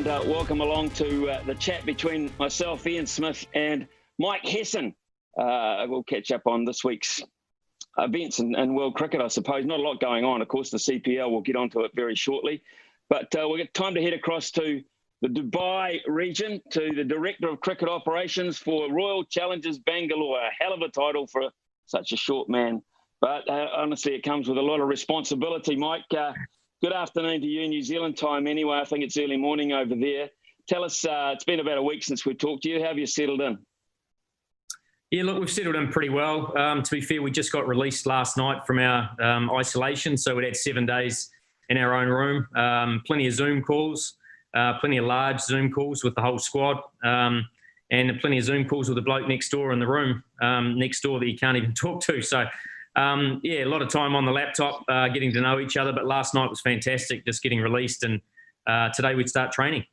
and welcome along to the chat between myself, Ian Smith, and Mike Hesson. We'll catch up on this week's events and world cricket, I suppose. Not a lot going on. Of course, the CPL, we'll get onto it very shortly. But we've got time to head across to the Dubai region, to the Director of Cricket Operations for Royal Challengers Bangalore. A hell of a title for such a short man. But honestly, it comes with a lot of responsibility. Mike, good afternoon to you, New Zealand time anyway. I think it's early morning over there. Tell us, it's been about a week since we talked to you. How have you settled in? Yeah, look, we've settled in pretty well. To be fair, we just got released last night from our isolation. So we'd had 7 days in our own room, plenty of Zoom calls, plenty of large Zoom calls with the whole squad, and plenty of Zoom calls with the bloke next door in the room next door that you can't even talk to. So, yeah, a lot of time on the laptop, getting to know each other. But last night was fantastic, just getting released. And today we'd start training.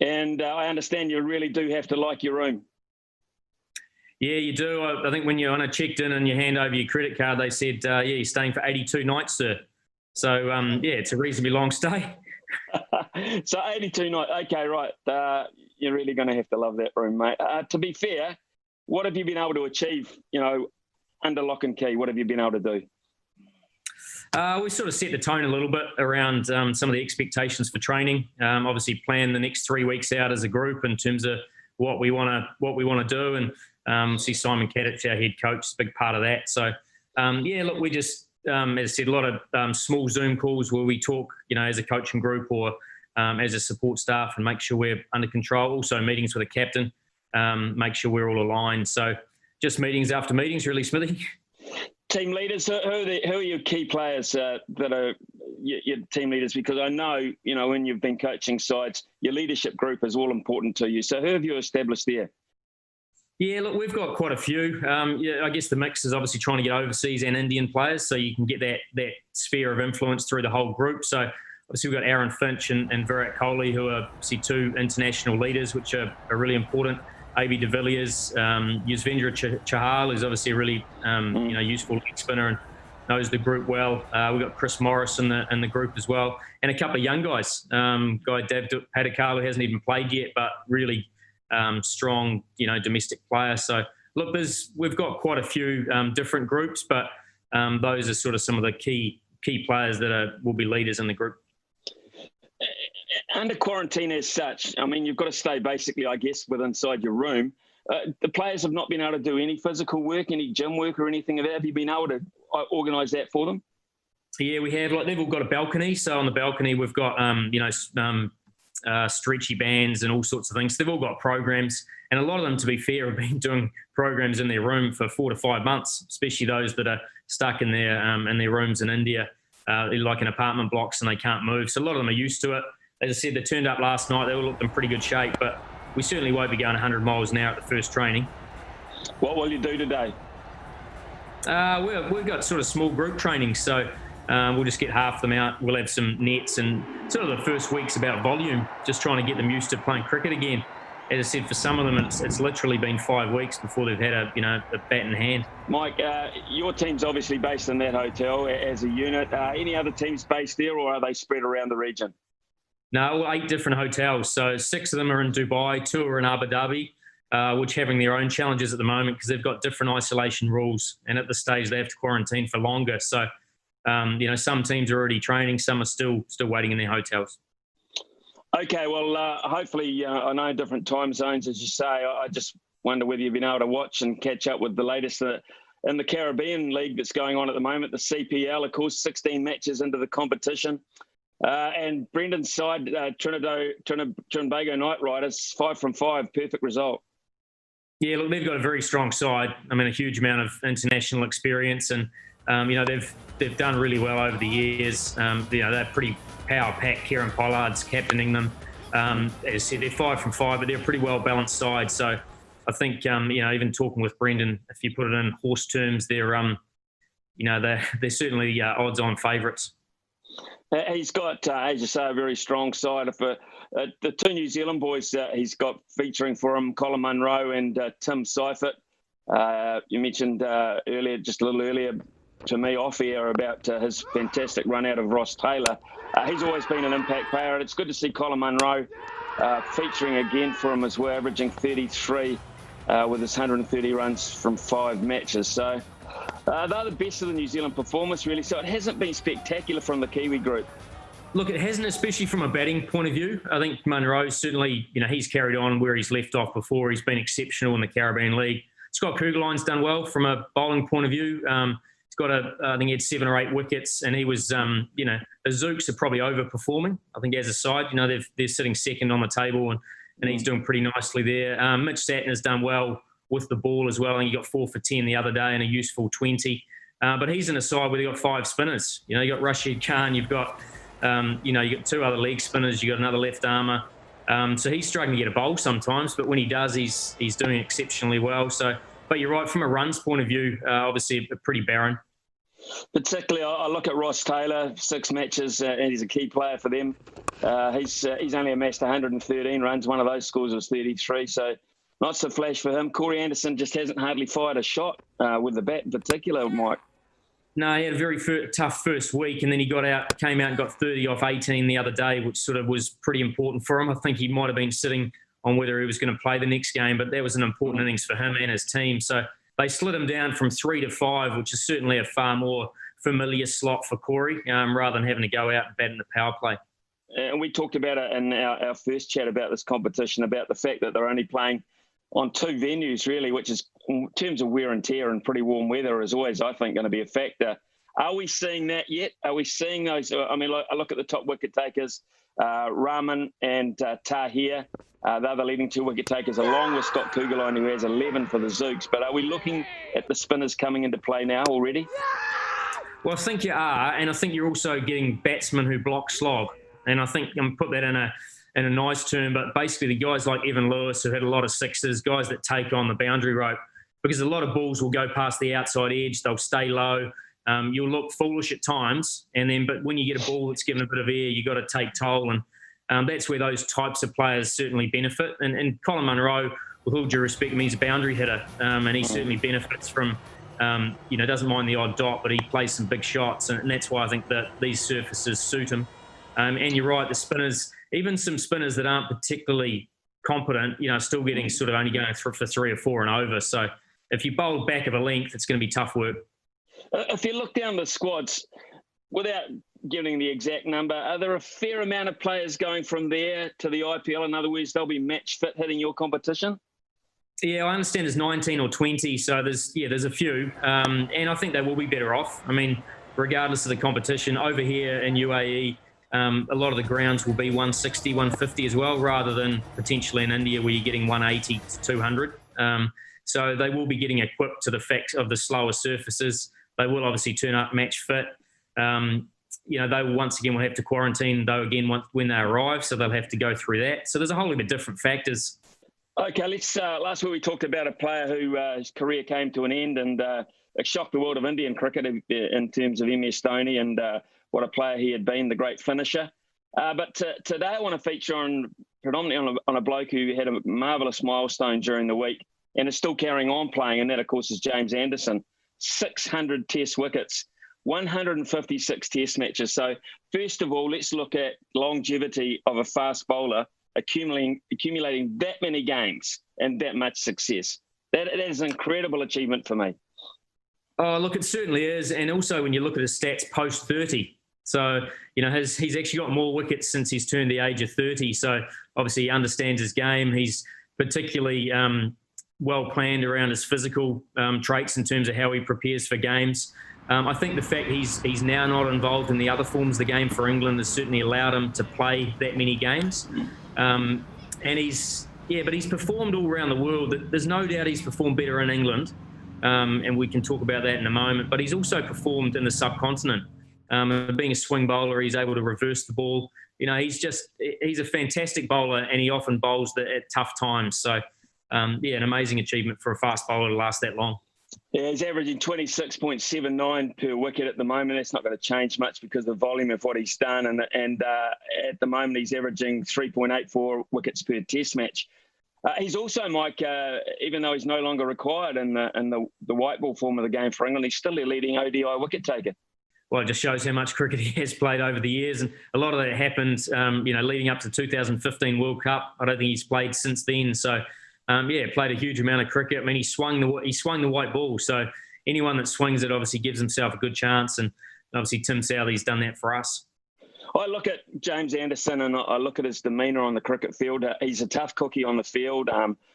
And I understand you really do have to like your room. Yeah, you do. I think when I checked in and you hand over your credit card, they said, yeah, you're staying for 82 nights, sir. So, yeah, it's a reasonably long stay. So 82 nights. Okay, right. You're really going to have to love that room, mate. To be fair, what have you been able to achieve, under lock and key? What have you been able to do? We sort of set the tone a little bit around some of the expectations for training. Obviously, plan the next 3 weeks out as a group in terms of what we want to do, and see Simon Caddick's our head coach, is a big part of that. So, yeah, look, we just, as I said, a lot of small Zoom calls where we talk, as a coaching group or as a support staff, and make sure we're under control. Also, meetings with the captain, make sure we're all aligned. So, just meetings after meetings, really, Smithy. Team leaders, who are your key players that are your team leaders? Because I know, when you've been coaching sides, your leadership group is all important to you. So who have you established there? Yeah, look, we've got quite a few. Yeah, I guess the mix is obviously trying to get overseas and Indian players, so you can get that sphere of influence through the whole group. So obviously we've got Aaron Finch and Virat Kohli, who are obviously two international leaders, which are really important. A.B. de Villiers, Yuzvendra Chahal is obviously a really useful leg spinner and knows the group well. We've got Chris Morris in the group as well, and a couple of young guys. Guy Dev Padikar, who hasn't even played yet, but really strong, domestic player. So look, we've got quite a few different groups, but those are sort of some of the key players that will be leaders in the group. Under quarantine as such, I mean, you've got to stay basically, I guess, inside your room. The players have not been able to do any physical work, any gym work or anything of that. Have you been able to organise that for them? Yeah, we have. Like, they've all got a balcony. So on the balcony, we've got, stretchy bands and all sorts of things. They've all got programs. And a lot of them, to be fair, have been doing programs in their room for 4 to 5 months, especially those that are stuck in their rooms in India, like in apartment blocks, and they can't move. So a lot of them are used to it. As I said, they turned up last night. They all looked in pretty good shape, but we certainly won't be going 100 miles an hour at the first training. What will you do today? We've got sort of small group training, so we'll just get half them out. We'll have some nets, and sort of the first week's about volume, just trying to get them used to playing cricket again. As I said, for some of them, it's literally been 5 weeks before they've had a bat in hand. Mike, your team's obviously based in that hotel as a unit. Any other teams based there, or are they spread around the region? No, 8 different hotels. So 6 of them are in Dubai, 2 are in Abu Dhabi, which having their own challenges at the moment because they've got different isolation rules. And at this stage, they have to quarantine for longer. So, some teams are already training, some are still waiting in their hotels. Okay, well, hopefully, I know different time zones, as you say. I just wonder whether you've been able to watch and catch up with the latest in the Caribbean League that's going on at the moment, the CPL, of course, 16 matches into the competition. And Brendan's side, Trinbago Knight Riders, 5 from 5, perfect result. Yeah, look, they've got a very strong side. I mean, a huge amount of international experience, and they've done really well over the years. They're pretty power-packed. Kieran Pollard's captaining them. As I said, they're 5 from 5, but they're a pretty well-balanced side. So I think, even talking with Brendan, if you put it in horse terms, they're certainly odds-on favourites. He's got, as you say, a very strong side. For the 2 New Zealand boys he's got featuring for him, Colin Munro and Tim Seifert. You mentioned just a little earlier, to me off air about his fantastic run out of Ross Taylor. He's always been an impact player, and it's good to see Colin Munro featuring again for him as well, averaging 33 with his 130 runs from 5 matches. So they're the best of the New Zealand performance, really. So it hasn't been spectacular from the Kiwi group. Look, it hasn't, especially from a batting point of view. I think Munro certainly, he's carried on where he's left off before. He's been exceptional in the Caribbean League. Scott Kugelein's done well from a bowling point of view. He's got I think he had 7 or 8 wickets, and he was, the Zooks are probably overperforming. I think as a side, they're sitting second on the table, and he's doing pretty nicely there. Mitch Satner's done well with the ball as well. I think he got 4 for 10 the other day and a useful 20. But he's in a side where they've got 5 spinners. You got Rashid Khan, you've got, you got 2 other leg spinners, you've got another left armour. So he's struggling to get a bowl sometimes, but when he does, he's doing exceptionally well. So, but you're right, from a runs point of view, obviously pretty barren. Particularly, I look at Ross Taylor, 6 matches, and he's a key player for them. He's only amassed 113 runs. One of those scores was 33, so not so flash for him. Corey Anderson just hasn't hardly fired a shot with the bat in particular, Mike. No, he had a very tough first week, and then he came out and got 30 off 18 the other day, which sort of was pretty important for him. I think he might have been sitting on whether he was going to play the next game, but that was an important innings for him and his team. So they slid him down from 3 to 5, which is certainly a far more familiar slot for Corey, rather than having to go out and bat in the power play. And we talked about it in our first chat about this competition, about the fact that they're only playing on 2 venues, really, which is, in terms of wear and tear and pretty warm weather, is always, I think, going to be a factor. Are we seeing that yet? Are we seeing those? I mean, I look at the top wicket takers, Rahman and Tahir. They're the leading 2 wicket takers, along with Scott Kugelheim, who has 11 for the Zooks. But are we looking at the spinners coming into play now already? Well, I think you are, and I think you're also getting batsmen who block slog. And I think I'm put that in a nice term, but basically the guys like Evan Lewis, who had a lot of sixes, guys that take on the boundary rope, because a lot of balls will go past the outside edge, they'll stay low. You'll look foolish at times, but when you get a ball that's given a bit of air, you've got to take toll, and that's where those types of players certainly benefit. And Colin Munro, with all due respect, he's a boundary hitter, and he certainly benefits from, doesn't mind the odd dot, but he plays some big shots, and that's why I think that these surfaces suit him. And you're right, the spinners, even some spinners that aren't particularly competent, still getting sort of only going for 3 or 4 and over. So if you bowl back of a length, it's going to be tough work. If you look down the squads, without giving the exact number, are there a fair amount of players going from there to the IPL? In other words, they'll be match fit hitting your competition? Yeah, I understand there's 19 or 20, so there's a few. And I think they will be better off. I mean, regardless of the competition, over here in UAE, a lot of the grounds will be 160, 150 as well, rather than potentially in India where you're getting 180 to 200. So they will be getting equipped to the fact of the slower surfaces. They will obviously turn up match fit. They will once again will have to quarantine, though, again, when they arrive, so they'll have to go through that. So there's a whole heap of different factors. Okay, let's. Last week we talked about a player who his career came to an end, and it shocked the world of Indian cricket in terms of MS Dhoni and what a player he had been, the great finisher. But today I want to feature predominantly on a bloke who had a marvellous milestone during the week and is still carrying on playing, and that, of course, is James Anderson. 600 test wickets, 156 test matches. So first of all, let's look at longevity of a fast bowler accumulating that many games and that much success. That is an incredible achievement for me. Oh, look, it certainly is. And also when you look at his stats post 30, so, he's actually got more wickets since he's turned the age of 30. So obviously he understands his game. He's particularly well planned around his physical traits in terms of how he prepares for games. I think the fact he's now not involved in the other forms of the game for England has certainly allowed him to play that many games. And he's performed all around the world. There's no doubt he's performed better in England, and we can talk about that in a moment. But he's also performed in the subcontinent. Being a swing bowler, he's able to reverse the ball. He's a fantastic bowler, and he often bowls at tough times. So, an amazing achievement for a fast bowler to last that long. Yeah, he's averaging 26.79 per wicket at the moment. That's not going to change much because of the volume of what he's done. And at the moment, he's averaging 3.84 wickets per test match. He's also, Mike, even though he's no longer required in the white ball form of the game for England, he's still their leading ODI wicket taker. Well, it just shows how much cricket he has played over the years, and a lot of that happened, leading up to the 2015 World Cup. I don't think he's played since then. So, played a huge amount of cricket. I mean, he swung the white ball. So anyone that swings it obviously gives himself a good chance, and obviously Tim Southey's done that for us. I look at James Anderson and I look at his demeanour on the cricket field. He's a tough cookie on the field.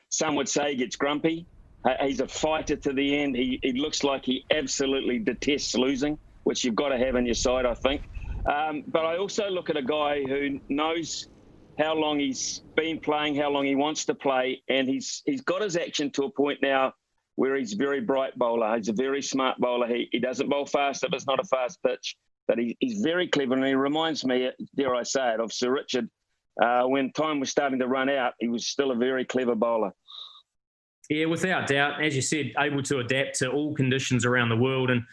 Some would say he gets grumpy. He's a fighter to the end. He looks like he absolutely detests losing, which you've got to have on your side, I think. But I also look at a guy who knows how long he's been playing, how long he wants to play, and he's got his action to a point now where he's a very bright bowler. He's a very smart bowler. He doesn't bowl fast if it's not a fast pitch. But he's very clever, and he reminds me, dare I say it, of Sir Richard. When time was starting to run out, he was still a very clever bowler. Yeah, without doubt. As you said, able to adapt to all conditions around the world. And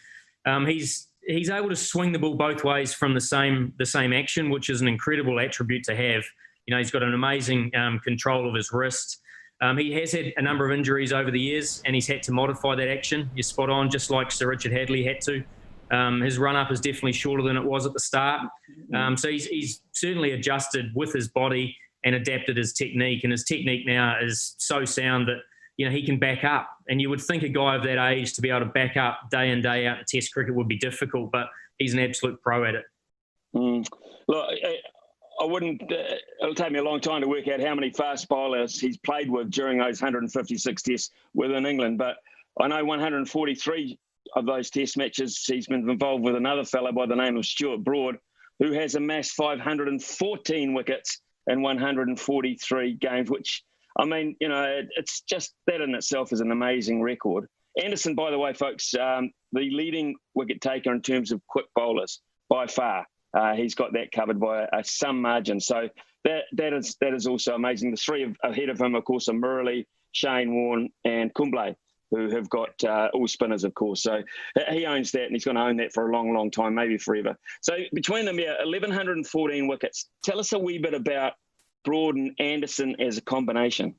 he's able to swing the ball both ways from the same action, which is an incredible attribute to have. He's got an amazing control of his wrist. He has had a number of injuries over the years, and he's had to modify that action. You're spot on, just like Sir Richard Hadlee had to. His run-up is definitely shorter than it was at the start. So he's certainly adjusted with his body and adapted his technique. And his technique now is so sound that, he can back up. And you would think a guy of that age to be able to back up day in, day out in Test cricket would be difficult, but he's an absolute pro at it. Look, I wouldn't. It'll take me a long time to work out how many fast bowlers he's played with during those 156 tests within England, but I know 143 of those test matches he's been involved with another fellow by the name of Stuart Broad, who has amassed 514 wickets in 143 games, which, I mean, it's just that in itself is an amazing record. Anderson, by the way, folks, the leading wicket taker in terms of quick bowlers by far. He's got that covered by some margin. So that is also amazing. The three ahead of him, of course, are Murali, Shane Warne and Kumble, who have got all spinners, of course. So he owns that, and he's going to own that for a long, long time, maybe forever. So between them, 1,114 wickets. Tell us a wee bit about Broad and Anderson as a combination.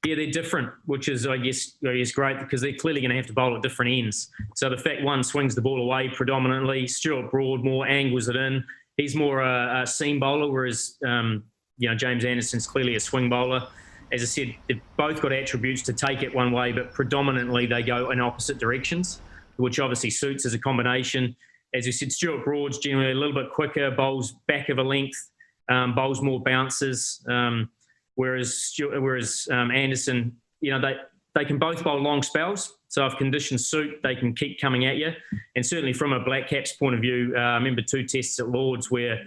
Yeah, they're different, which is, I guess, great because they're clearly going to have to bowl at different ends. So the fact one swings the ball away predominantly, Stuart Broad more angles it in. He's more a seam bowler, whereas James Anderson's clearly a swing bowler. As I said, they've both got attributes to take it one way, but predominantly they go in opposite directions, which obviously suits as a combination. As you said, Stuart Broad's generally a little bit quicker, bowls back of a length, bowls more bounces, whereas Anderson, they can both bowl long spells. So if conditions suit, they can keep coming at you. And certainly from a Black Caps point of view, I remember 2 tests at Lords where,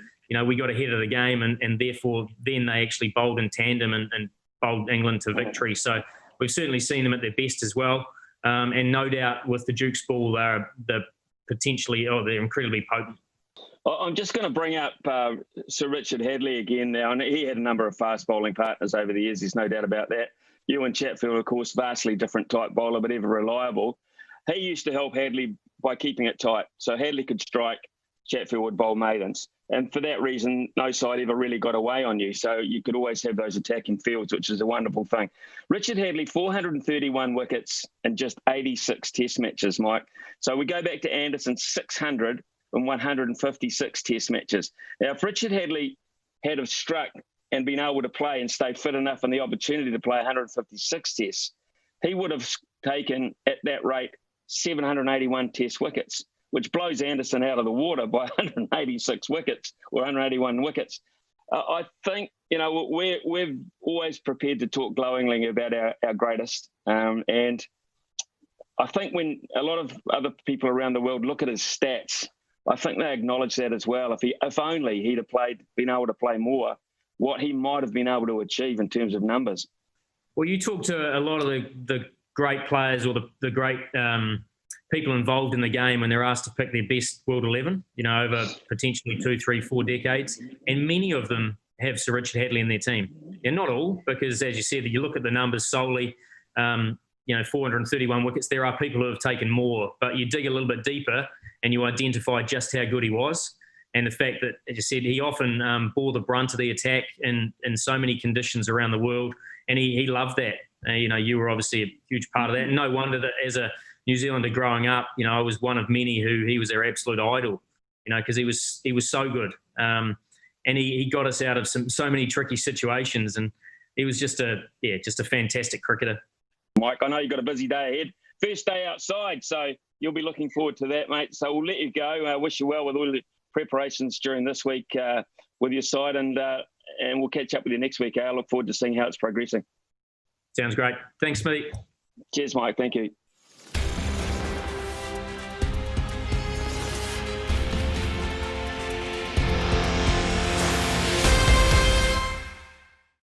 we got ahead of the game and therefore then they actually bowled in tandem and bowled England to victory. So we've certainly seen them at their best as well. And no doubt with the Duke's ball, they're incredibly potent. I'm just going to bring up Sir Richard Hadlee again now. And he had a number of fast bowling partners over the years. There's no doubt about that. Ewan Chatfield, of course, vastly different type bowler, but ever reliable. He used to help Hadlee by keeping it tight. So Hadlee could strike, Chatfield would bowl maidens. And for that reason, no side ever really got away on you. So you could always have those attacking fields, which is a wonderful thing. Richard Hadlee, 431 wickets in just 86 test matches, Mike. So we go back to Anderson, 600 in 156 test matches. Now, if Richard Hadlee had have struck and been able to play and stay fit enough and the opportunity to play 156 tests, he would have taken, at that rate, 781 test wickets, which blows Anderson out of the water by 186 wickets or 181 wickets. I think, we're always prepared to talk glowingly about our greatest. And I think when a lot of other people around the world look at his stats, I think they acknowledge that as well. If only he'd have been able to play more, what he might have been able to achieve in terms of numbers. Well, you talk to a lot of the great players or the great people involved in the game when they're asked to pick their best World 11, over potentially 2, 3, 4 decades. And many of them have Sir Richard Hadlee in their team. And not all, because as you said, you look at the numbers solely, 431 wickets, there are people who have taken more, but you dig a little bit deeper and you identify just how good he was. And the fact that, as you said, he often bore the brunt of the attack in so many conditions around the world, and he loved that. You were obviously a huge part of that. And no wonder that as a New Zealander growing up, I was one of many who he was their absolute idol, because he was so good. And he got us out of so many tricky situations, and he was just a fantastic cricketer. Mike, I know you've got a busy day ahead. First day outside, so you'll be looking forward to that, mate. So we'll let you go. I wish you well with all the preparations during this week with your side, and we'll catch up with you next week. I look forward to seeing how it's progressing. Sounds great. Thanks, Smithy. Cheers, Mike. Thank you.